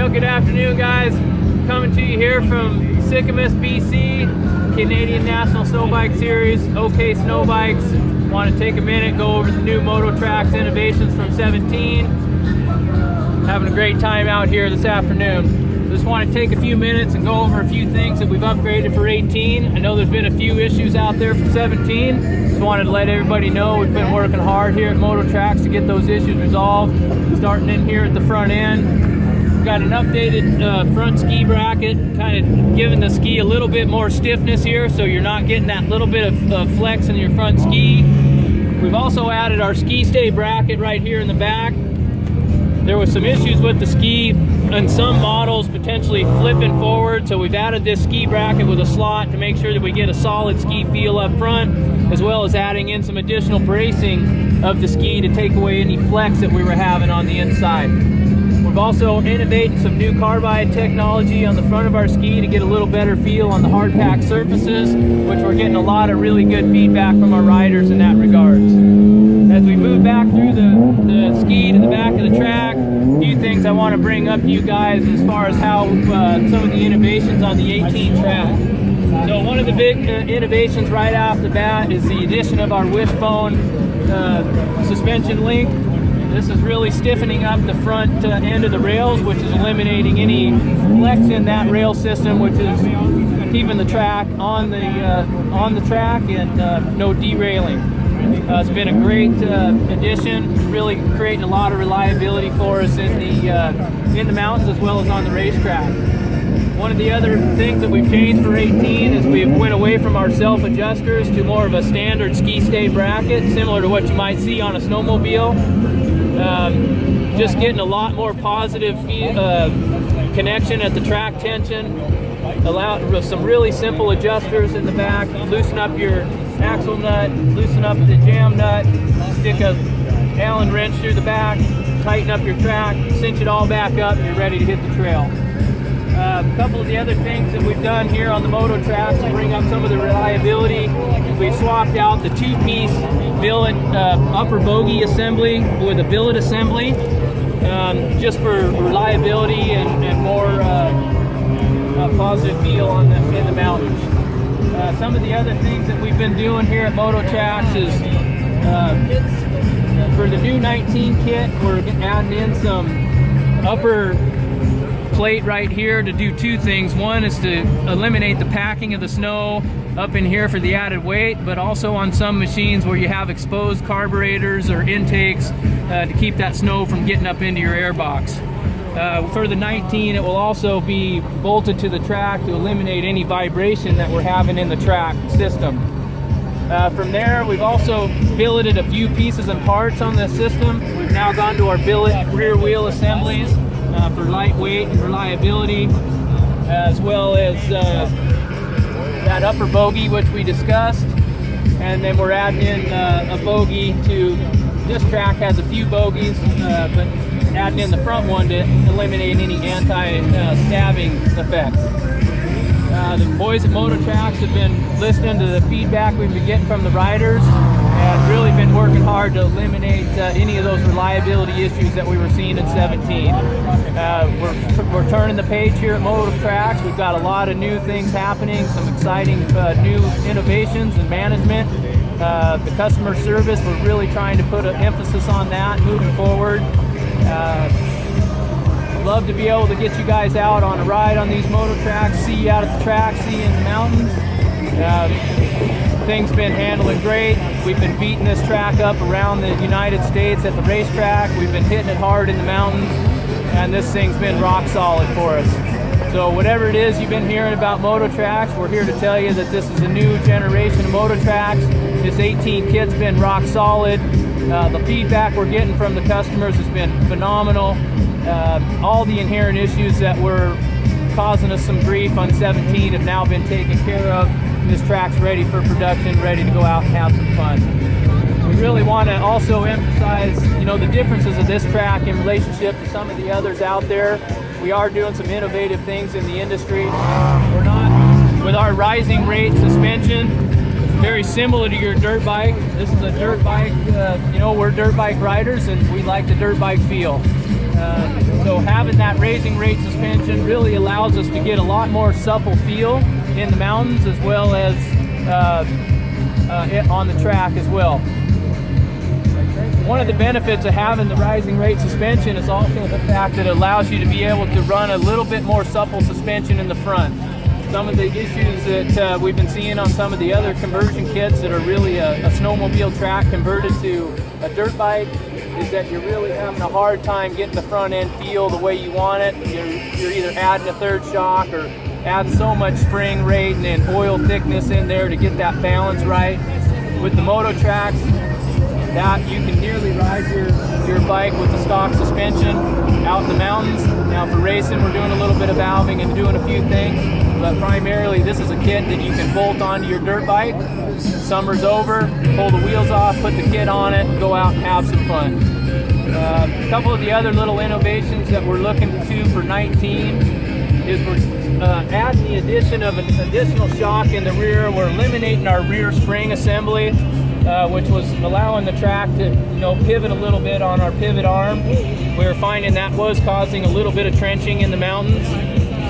Well, good afternoon, guys. Coming to you here from MCQMX, BC, Canadian National Snowbike Series, OkSnowBikes. Want to take a minute, go over the new MotoTrax innovations from 17. Having a great time out here this afternoon. Just want to take a few minutes and go over a few things that we've upgraded for 18. I know there's been a few issues out there for 17. Just wanted to let everybody know we've been working hard here at MotoTrax to get those issues resolved. Starting in here at the front end. Got an updated front ski bracket, kind of giving the ski a little bit more stiffness here, so you're not getting that little bit of flex in your front ski. We've also added our ski stay bracket right here in the back. There was some issues with the ski and some models potentially flipping forward, so we've added this ski bracket with a slot to make sure that we get a solid ski feel up front, as well as adding in some additional bracing of the ski to take away any flex that we were having on the inside. We've also innovated some new carbide technology on the front of our ski to get a little better feel on the hard pack surfaces, which we're getting a lot of really good feedback from our riders in that regards. As we move back through the ski to the back of the track, a few things I want to bring up to you guys as far as how some of the innovations on the 18 track. So one of the big innovations right off the bat is the addition of our wishbone suspension link. This is really stiffening up the front end of the rails, which is eliminating any flex in that rail system, which is keeping the track on the track and no derailing. It's been a great addition, really creating a lot of reliability for us in the mountains as well as on the racetrack. One of the other things that we've changed for 18 is we've went away from our self-adjusters to more of a standard ski stay bracket, similar to what you might see on a snowmobile. Just getting a lot more positive connection at the track tension. Allow some really simple adjusters in the back. Loosen up your axle nut, loosen up the jam nut, stick a Allen wrench through the back, tighten up your track, cinch it all back up, and you're ready to hit the trail. A couple of the other things that we've done here on the MotoTrax to bring up some of the reliability, we've swapped out the two-piece billet upper bogie assembly with a billet assembly, just for reliability and more positive feel in the mountains. Some of the other things that we've been doing here at MotoTrax is for the new 19 kit, we're adding in some upper plate right here to do two things. One is to eliminate the packing of the snow up in here for the added weight, but also on some machines where you have exposed carburetors or intakes to keep that snow from getting up into your air box. For the 19, it will also be bolted to the track to eliminate any vibration that we're having in the track system. From there, we've also billeted a few pieces and parts on the system. We've now gone to our billet rear wheel assemblies for lightweight and reliability, as well as that upper bogie which we discussed, and then we're adding in a bogie to this track. Has a few bogies, but adding in the front one to eliminate any anti-stabbing effects. The boys at MotoTrax have been listening to the feedback we've been getting from the riders and really been working hard to eliminate any of those reliability issues that we were seeing in 17. We're turning the page here at MotoTrax. We've got a lot of new things happening, some exciting new innovations and management. The customer service, we're really trying to put an emphasis on that moving forward. Love to be able to get you guys out on a ride on these MotoTrax, see you out at the track, see you in the mountains. Things been handling great. We've been beating this track up around the United States at the racetrack. We've been hitting it hard in the mountains, and this thing's been rock solid for us. So whatever it is you've been hearing about MotoTrax, we're here to tell you that this is a new generation of MotoTrax. This 18 kit's been rock solid. The feedback we're getting from the customers has been phenomenal. All the inherent issues that were causing us some grief on 17 have now been taken care of. This track's ready for production, ready to go out and have some fun. We really want to also emphasize, the differences of this track in relationship to some of the others out there. We are doing some innovative things in the industry. We're not, with our rising rate suspension, very similar to your dirt bike. This is a dirt bike, we're dirt bike riders and we like the dirt bike feel. So having that racing rate suspension really allows us to get a lot more supple feel in the mountains, as well as on the track as well. One of the benefits of having the rising rate suspension is also the fact that it allows you to be able to run a little bit more supple suspension in the front. Some of the issues that we've been seeing on some of the other conversion kits that are really a snowmobile track converted to a dirt bike is that you're really having a hard time getting the front end feel the way you want it. You're either adding a third shock or adding so much spring rate and oil thickness in there to get that balance right. With the MotoTrax, that you can nearly ride your bike with the stock suspension out in the mountains. Now for racing, we're doing a little bit of valving and doing a few things, but primarily this is a kit that you can bolt onto your dirt bike. Summer's over, pull the wheels off, put the kit on it, and go out and have some fun. A couple of the other little innovations that we're looking to for 19 is we're adding the addition of an additional shock in the rear. We're eliminating our rear spring assembly, which was allowing the track to pivot a little bit on our pivot arm. We were finding that was causing a little bit of trenching in the mountains.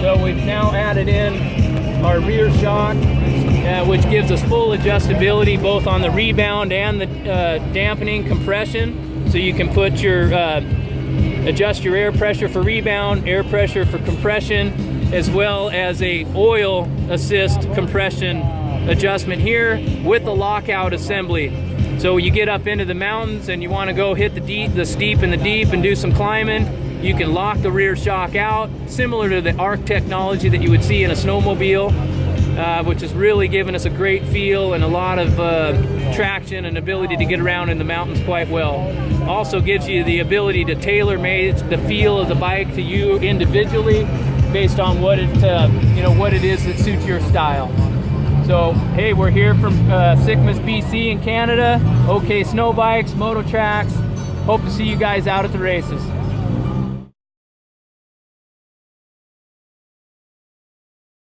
So we've now added in our rear shock, which gives us full adjustability both on the rebound and the dampening compression. So you can put your adjust your air pressure for rebound, air pressure for compression, as well as a oil assist compression adjustment here with the lockout assembly. So you get up into the mountains and you want to go hit the steep and the deep and do some climbing, you can lock the rear shock out, similar to the arc technology that you would see in a snowmobile, which has really given us a great feel and a lot of traction and ability to get around in the mountains quite well. Also gives you the ability to tailor-make the feel of the bike to you individually based on what it what it is that suits your style. So hey, we're here from Sledgehammers BC in Canada, OkSnowBikes, MotoTrax. Hope to see you guys out at the races.